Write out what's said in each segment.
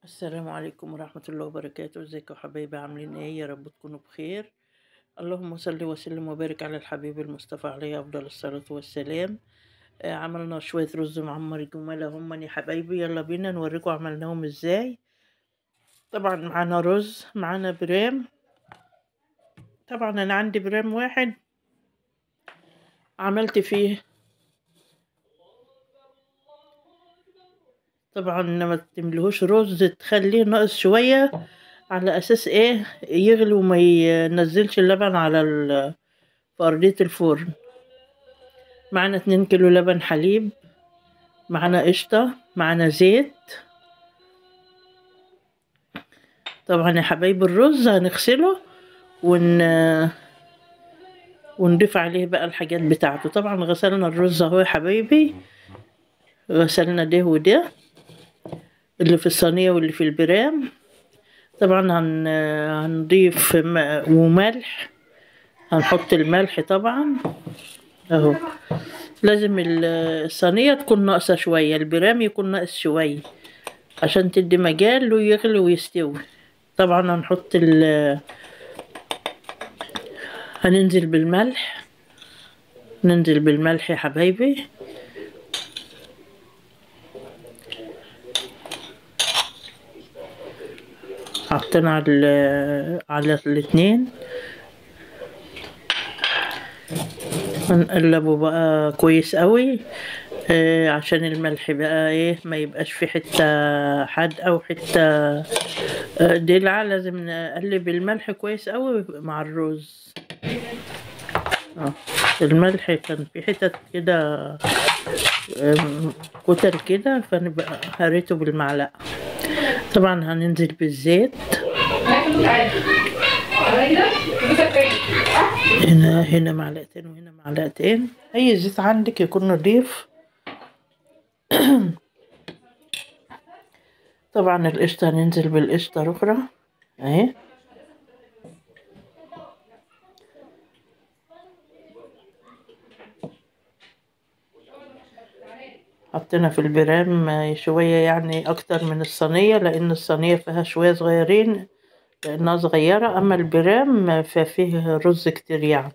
السلام عليكم ورحمة الله وبركاته. ازيكم يا حبايبي؟ عاملين ايه؟ يا رب تكونوا بخير. اللهم صل وسلم وبارك على الحبيب المصطفى عليه افضل الصلاة والسلام. عملنا شوية رز معمر جمال هم يا حبايبي، يلا بينا نوريكم عملناهم ازاي. طبعا معانا رز، معانا برام. طبعا انا عندي برام واحد عملت فيه. طبعا ما تملهوش رز، تخليه ناقص شوية على اساس ايه؟ يغلي وما ينزلش اللبن على في ارضية الفرن. معانا 2 كيلو لبن حليب، معانا قشطة، معانا زيت. طبعا يا حبايب الرز هنغسله ونضيف عليه بقى الحاجات بتاعته. طبعا غسلنا الرز اهو يا حبايبي، غسلنا ده وده اللي في الصينية واللي في البرام. طبعا هنضيف وملح، هنحط الملح طبعا اهو. لازم الصينية تكون ناقصة شوية، البرام يكون ناقص شوية عشان تدي مجال له يغلي ويستوي. طبعا هننزل بالملح، ننزل بالملح يا حبايبي. حطينا على الاتنين، هنقلبه بقى كويس قوي. عشان الملح بقى ايه، ما يبقاش في حتة حادقة وحتة دلع. لازم نقلب الملح كويس قوي مع الرز. الملح كان في حتت كده كتل كده، فنبقى هريته بالمعلقة. طبعا هننزل بالزيت، هنا معلقتين وهنا معلقتين. اي زيت عندك يكون نضيف. طبعا القشطة هننزل بالقشطة رخرة اهي. حطينا في البرام شوية، يعني اكتر من الصينية، لان الصينية فيها شوية صغيرين لانها صغيرة، اما البرام ففيه رز كتير يعني.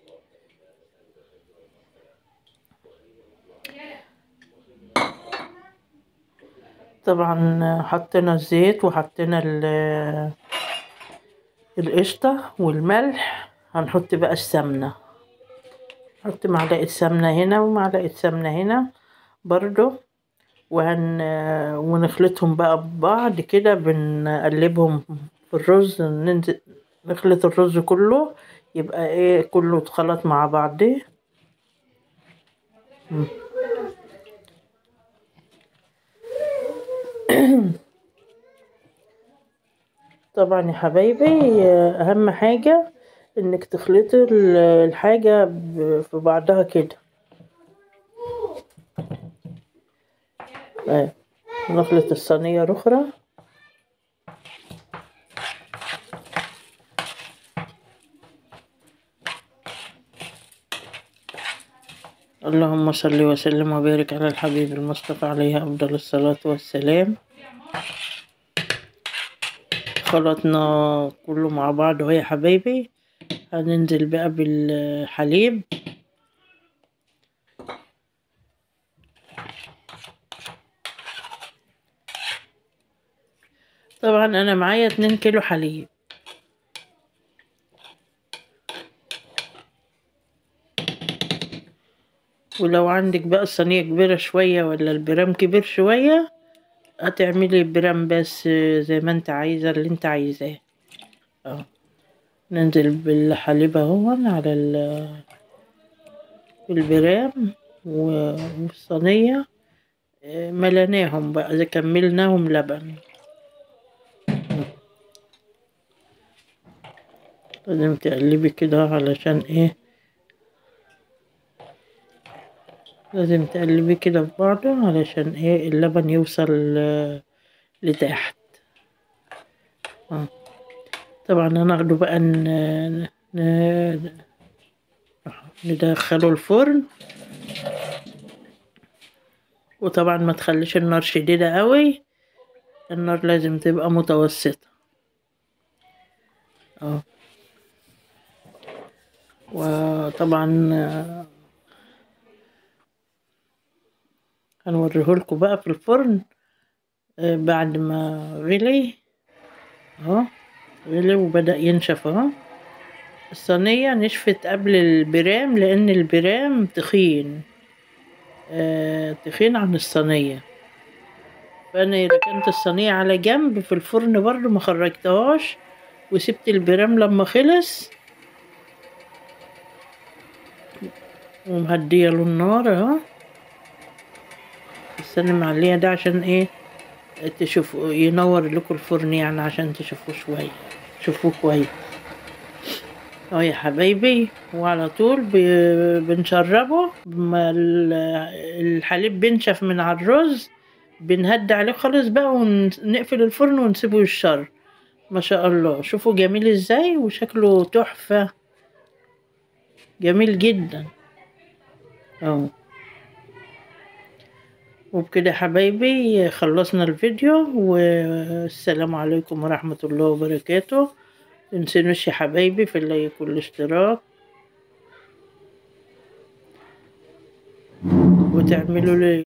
طبعا حطينا الزيت وحطينا القشطة والملح. هنحط بقى السمنة، نحط معلقة سمنة هنا ومعلقة سمنة هنا برضو، ونخلطهم بقى ببعض كده، بنقلبهم في الرز. ننزل نخلط الرز كله، يبقى ايه كله اتخلط مع بعضه. طبعا يا حبايبي اهم حاجة انك تخلطي الحاجة في بعضها كده. نخلط الصينية الاخرى. اللهم صل وسلم وبارك على الحبيب المصطفى عليه افضل الصلاة والسلام. خلطنا كله مع بعض اهو يا حبايبي. هننزل بقى بالحليب. طبعا انا معايا 2 كيلو حليب. ولو عندك بقى الصينية كبيرة شوية ولا البرام كبير شوية، هتعملي برام بس زي ما انت عايزة اللي انت عايزاه. ننزل بالحليب اهو على البرام والصينية. مليناهم بقى اذا كملناهم لبن. لازم تقلبي كده علشان ايه، لازم تقلبي كده في بعضه علشان ايه اللبن يوصل لتحت. طبعا هناخده بقى ندخله الفرن. وطبعا ما تخليش النار شديدة قوي، النار لازم تبقى متوسطة اهو. وطبعا هنوريهولكوا بقى في الفرن بعد ما غلي اهو، غلي وبدأ ينشف اهو. الصينية نشفت قبل البرام لأن البرام تخين تخين عن الصينية، فأنا ركنت الصينية على جنب في الفرن برضو ما خرجتهاش، وسبت البرام لما خلص ومهدية له النار اهو. استنى معلية ده عشان ايه تشوفوا، ينور لكم الفرن يعني عشان تشوفوه شوية، تشوفوه كويس اهو يا حبايبي. وعلى طول بنشربه ما الحليب بينشف من على الرز، بنهدي عليه خالص بقى ونقفل الفرن ونسيبه يشرب. ما شاء الله شوفوا جميل ازاي وشكله تحفة، جميل جدا اهو. وبكده يا حبايبي خلصنا الفيديو، والسلام عليكم ورحمة الله وبركاته. متنسونوش يا حبايبي في اللايك والاشتراك، وتعملوا لي